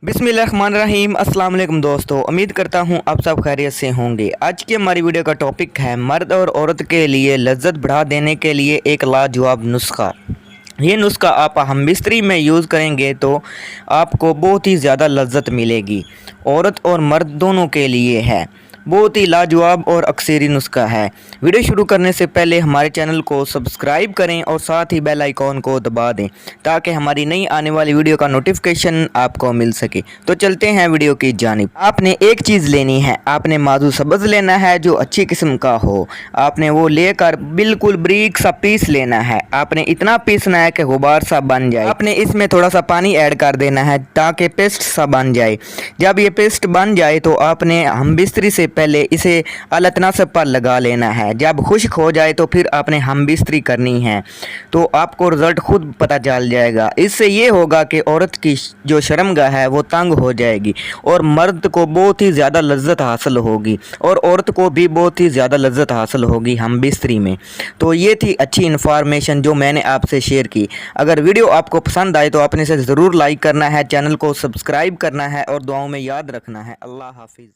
बिस्मिल्लाहिर्रहमानिर्रहीम। अस्सलाम वालेकुम दोस्तों, उम्मीद करता हूँ आप सब खैरियत से होंगे। आज की हमारी वीडियो का टॉपिक है मर्द और औरत के लिए लज्जत बढ़ा देने के लिए एक लाजवाब नुस्खा। ये नुस्खा आप हमबिस्तरी में यूज़ करेंगे तो आपको बहुत ही ज़्यादा लज्जत मिलेगी। औरत और मर्द दोनों के लिए है, बहुत ही लाजवाब और अक्सरी नुस्खा है। वीडियो शुरू करने से पहले हमारे चैनल को सब्सक्राइब करें और साथ ही बेल आइकॉन को दबा दें ताकि हमारी नई आने वाली वीडियो का नोटिफिकेशन आपको मिल सके। तो चलते हैं वीडियो की जानिब। आपने एक चीज़ लेनी है, आपने माजू सब्ज़ लेना है जो अच्छी किस्म का हो। आपने वो लेकर बिल्कुल बारीक सा पीस लेना है। आपने इतना पीसना है कि गुबार सा बन जाए। आपने इसमें थोड़ा सा पानी ऐड कर देना है ताकि पेस्ट सा बन जाए। जब ये पेस्ट बन जाए तो आपने हमबिस्तरी से पहले इसे अलतनासब पर लगा लेना है। जब खुश्क हो जाए तो फिर आपने हमबिस्तरी करनी है, तो आपको रिज़ल्ट खुद पता चल जाएगा। इससे ये होगा कि औरत की जो शर्मगाह है वो तंग हो जाएगी और मर्द को बहुत ही ज़्यादा लज्जत हासिल होगी और औरत को भी बहुत ही ज़्यादा लज्जत हासिल होगी हमबिस्तरी में। तो ये थी अच्छी इन्फॉर्मेशन जो मैंने आपसे शेयर की। अगर वीडियो आपको पसंद आए तो आपने इसे ज़रूर लाइक करना है, चैनल को सब्सक्राइब करना है और दुआओं में याद रखना है। अल्लाह हाफिज़।